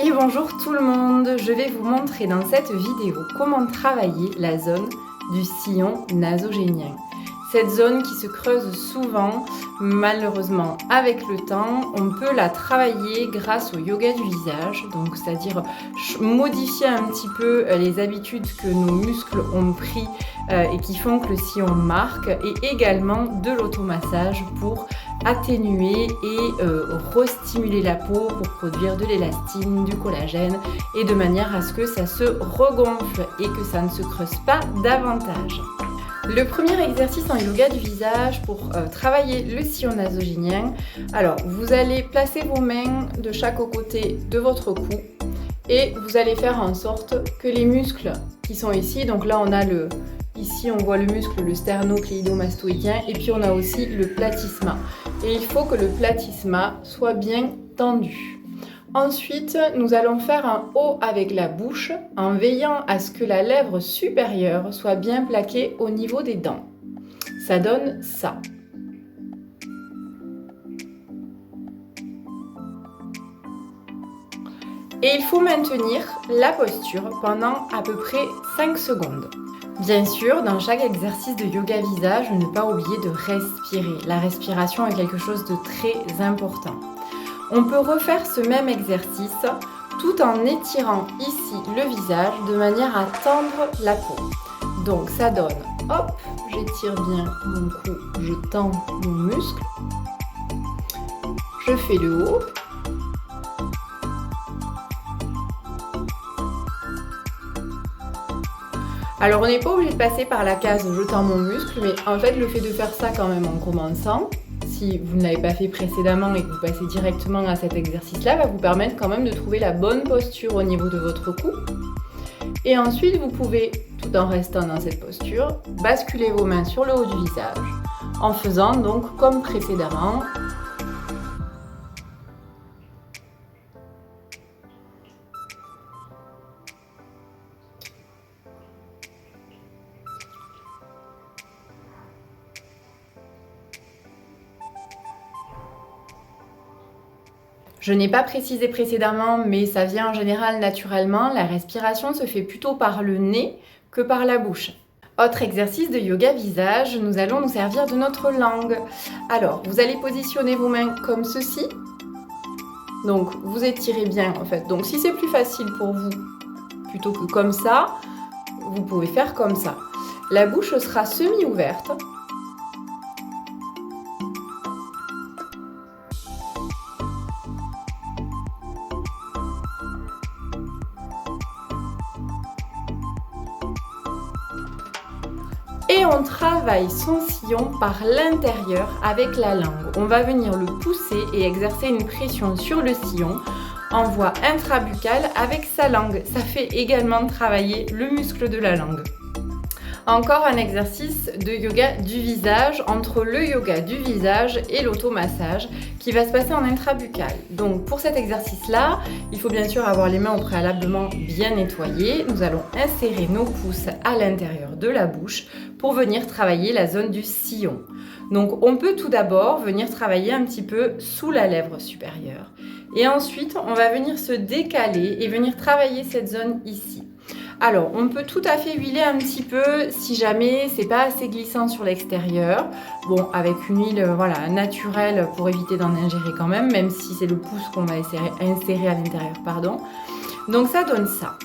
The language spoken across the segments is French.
Et bonjour tout le monde, je vais vous montrer dans cette vidéo comment travailler la zone du sillon nasogénien. Cette zone qui se creuse souvent, malheureusement avec le temps, on peut la travailler grâce au yoga du visage, donc c'est-à-dire modifier un petit peu les habitudes que nos muscles ont pris et qui font que le sillon marque, et également de l'automassage pour atténuer et restimuler la peau pour produire de l'élastine, du collagène, et de manière à ce que ça se regonfle et que ça ne se creuse pas davantage. Le premier exercice en yoga du visage pour travailler le sillon nasogénien, alors vous allez placer vos mains de chaque côté de votre cou et vous allez faire en sorte que les muscles qui sont ici, donc là on a ici on voit le muscle, le sternocléidomastoïdien, et puis on a aussi le platysma. Et il faut que le platysma soit bien tendu. Ensuite, nous allons faire un O avec la bouche en veillant à ce que la lèvre supérieure soit bien plaquée au niveau des dents. Ça donne ça. Et il faut maintenir la posture pendant à peu près 5 secondes. Bien sûr, dans chaque exercice de yoga visage, ne pas oublier de respirer. La respiration est quelque chose de très important. On peut refaire ce même exercice tout en étirant ici le visage de manière à tendre la peau. Donc ça donne, hop, j'étire bien mon cou, je tends mon muscle, je fais le haut. Alors on n'est pas obligé de passer par la case je tends mon muscle, mais en fait le fait de faire ça quand même en commençant, si vous ne l'avez pas fait précédemment et que vous passez directement à cet exercice-là, va vous permettre quand même de trouver la bonne posture au niveau de votre cou. Et ensuite, vous pouvez, tout en restant dans cette posture, basculer vos mains sur le haut du visage en faisant donc comme précédemment. Je n'ai pas précisé précédemment, mais ça vient en général naturellement. La respiration se fait plutôt par le nez que par la bouche. Autre exercice de yoga visage, nous allons nous servir de notre langue. Alors, vous allez positionner vos mains comme ceci. Donc, vous étirez bien en fait. Donc, si c'est plus facile pour vous, plutôt que comme ça, vous pouvez faire comme ça. La bouche sera semi-ouverte. Et on travaille son sillon par l'intérieur avec la langue. On va venir le pousser et exercer une pression sur le sillon en voie intrabuccale avec sa langue. Ça fait également travailler le muscle de la langue. Encore un exercice de yoga du visage entre le yoga du visage et l'automassage qui va se passer en intrabuccal. Donc pour cet exercice-là, il faut bien sûr avoir les mains au préalablement bien nettoyées. Nous allons insérer nos pouces à l'intérieur de la bouche pour venir travailler la zone du sillon. Donc on peut tout d'abord venir travailler un petit peu sous la lèvre supérieure. Et ensuite, on va venir se décaler et venir travailler cette zone ici. Alors, on peut tout à fait huiler un petit peu si jamais c'est pas assez glissant sur l'extérieur. Bon, avec une huile naturelle pour éviter d'en ingérer quand même si c'est le pouce qu'on va insérer à l'intérieur, pardon. Donc ça donne ça.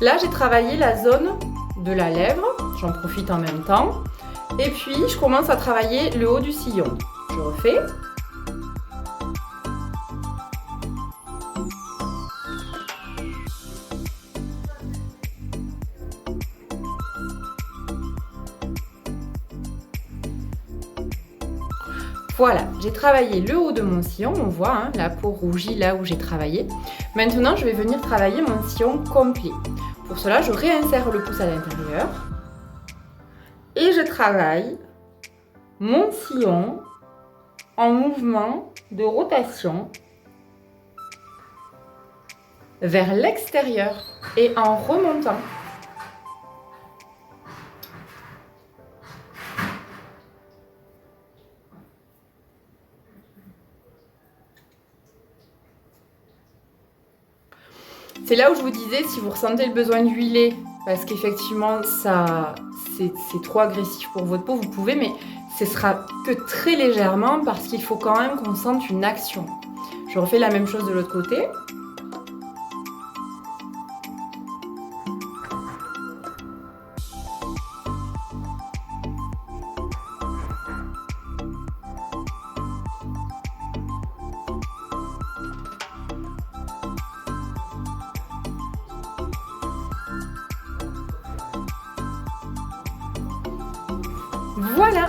Là, j'ai travaillé la zone de la lèvre, j'en profite en même temps. Et puis, je commence à travailler le haut du sillon. Je refais. Voilà, j'ai travaillé le haut de mon sillon, on voit la peau rougie là où j'ai travaillé. Maintenant, je vais venir travailler mon sillon complet. Pour cela, je réinsère le pouce à l'intérieur et je travaille mon sillon en mouvement de rotation vers l'extérieur et en remontant. C'est là où je vous disais, si vous ressentez le besoin d'huiler, parce qu'effectivement, c'est trop agressif pour votre peau, vous pouvez, mais ce sera que très légèrement parce qu'il faut quand même qu'on sente une action. Je refais la même chose de l'autre côté. Voilà!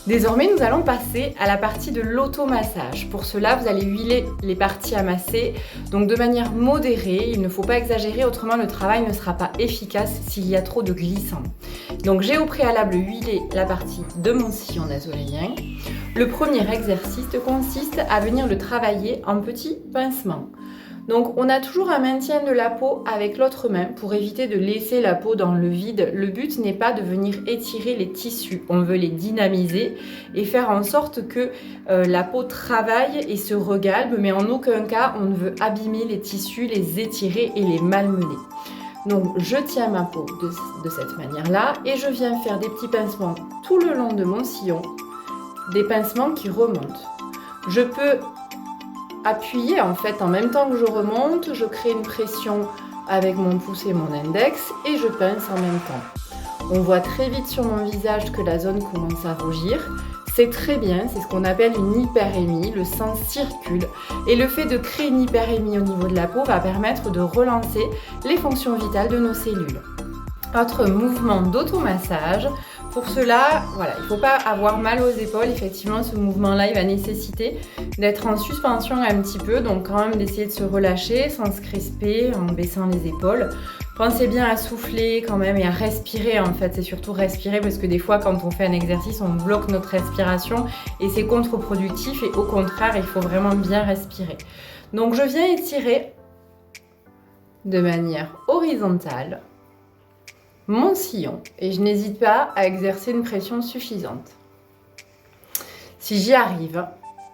Désormais, nous allons passer à la partie de l'automassage. Pour cela, vous allez huiler les parties à masser, donc de manière modérée. Il ne faut pas exagérer, autrement le travail ne sera pas efficace s'il y a trop de glissant. Donc j'ai au préalable huilé la partie de mon sillon nasoléen. Le premier exercice consiste à venir le travailler en petits pincements. Donc on a toujours un maintien de la peau avec l'autre main pour éviter de laisser la peau dans le vide. Le but n'est pas de venir étirer les tissus, on veut les dynamiser et faire en sorte que la peau travaille et se regalbe, mais en aucun cas on ne veut abîmer les tissus, les étirer et les malmener. Donc je tiens ma peau de cette manière-là et je viens faire des petits pincements tout le long de mon sillon, des pincements qui remontent. Je peux appuyer en fait en même temps que je remonte, je crée une pression avec mon pouce et mon index et je pince en même temps. On voit très vite sur mon visage que la zone commence à rougir. C'est très bien, c'est ce qu'on appelle une hyperémie, le sang circule et le fait de créer une hyperémie au niveau de la peau va permettre de relancer les fonctions vitales de nos cellules. Autre mouvement d'automassage. Pour cela, voilà, il ne faut pas avoir mal aux épaules. Effectivement, ce mouvement-là, il va nécessiter d'être en suspension un petit peu. Donc, quand même, d'essayer de se relâcher sans se crisper, en baissant les épaules. Pensez bien à souffler quand même et à respirer. En fait, c'est surtout respirer parce que des fois, quand on fait un exercice, on bloque notre respiration et c'est contre-productif. Et au contraire, il faut vraiment bien respirer. Donc, je viens étirer de manière horizontale mon sillon et je n'hésite pas à exercer une pression suffisante. Si j'y arrive,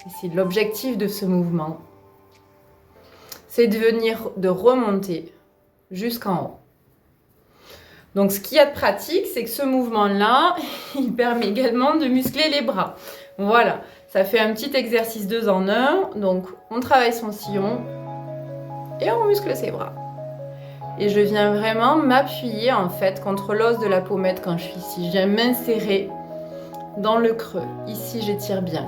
et c'est l'objectif de ce mouvement, c'est de remonter jusqu'en haut. Donc ce qu'il y a de pratique, c'est que ce mouvement-là, il permet également de muscler les bras. Voilà, ça fait un petit exercice 2 en 1. Donc on travaille son sillon et on muscle ses bras. Et je viens vraiment m'appuyer en fait contre l'os de la pommette quand je suis ici. Je viens m'insérer dans le creux. Ici, j'étire bien.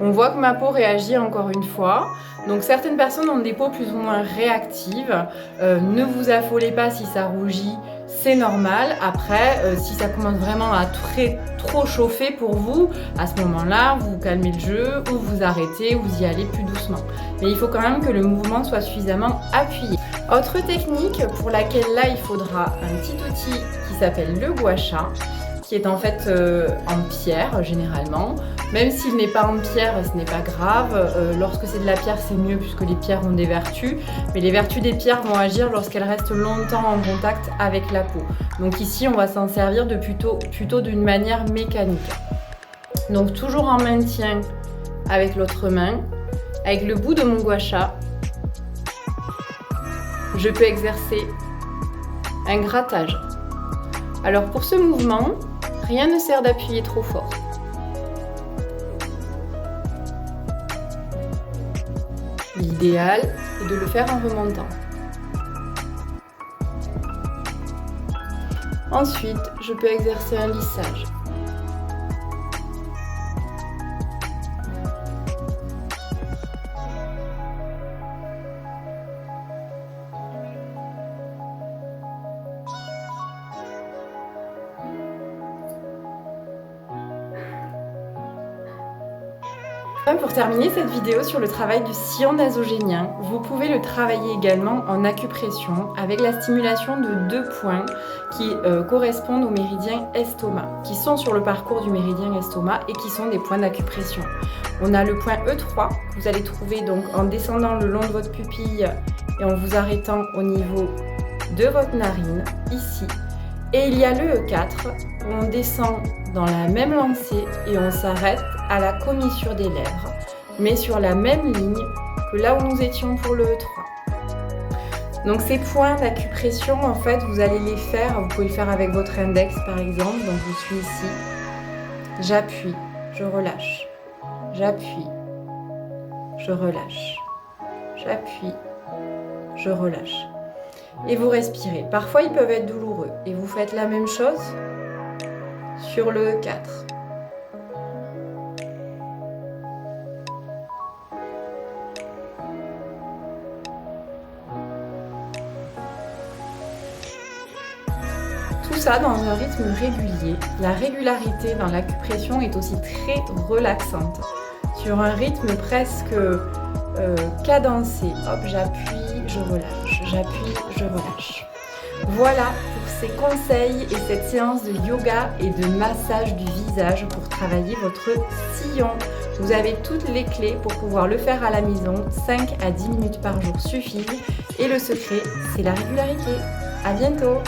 On voit que ma peau réagit encore une fois. Donc certaines personnes ont des peaux plus ou moins réactives. Ne vous affolez pas si ça rougit, c'est normal. Après, si ça commence vraiment à trop chauffer pour vous, à ce moment-là, vous calmez le jeu ou vous arrêtez, vous y allez plus doucement. Mais il faut quand même que le mouvement soit suffisamment appuyé. Autre technique pour laquelle là, il faudra un petit outil qui s'appelle le gua sha, qui est en fait en pierre généralement. Même s'il n'est pas en pierre, ce n'est pas grave. Lorsque c'est de la pierre, c'est mieux puisque les pierres ont des vertus. Mais les vertus des pierres vont agir lorsqu'elles restent longtemps en contact avec la peau. Donc ici, on va s'en servir plutôt d'une manière mécanique. Donc toujours en maintien avec l'autre main. Avec le bout de mon gua sha, je peux exercer un grattage. Alors pour ce mouvement, rien ne sert d'appuyer trop fort. L'idéal est de le faire en remontant. Ensuite, je peux exercer un lissage. Pour terminer cette vidéo sur le travail du sillon nasogénien, vous pouvez le travailler également en acupression avec la stimulation de 2 points qui correspondent au méridien estomac, qui sont sur le parcours du méridien estomac et qui sont des points d'acupression. On a le point E3 que vous allez trouver donc en descendant le long de votre pupille et en vous arrêtant au niveau de votre narine, ici. Et il y a le E4 où on descend dans la même lancée et on s'arrête à la commissure des lèvres, mais sur la même ligne que là où nous étions pour le E3. Donc ces points d'acupression, en fait, vous allez les faire, vous pouvez le faire avec votre index par exemple, donc je suis ici, j'appuie, je relâche, j'appuie, je relâche, j'appuie, je relâche. Et vous respirez. Parfois, ils peuvent être douloureux. Et vous faites la même chose sur le 4. Tout ça dans un rythme régulier. La régularité dans l'acupression est aussi très relaxante. Sur un rythme presque cadencé. Hop, j'appuie, je relâche, j'appuie, je relâche. Voilà pour ces conseils et cette séance de yoga et de massage du visage pour travailler votre sillon. Vous avez toutes les clés pour pouvoir le faire à la maison. 5 à 10 minutes par jour suffisent. Et le secret, c'est la régularité. À bientôt!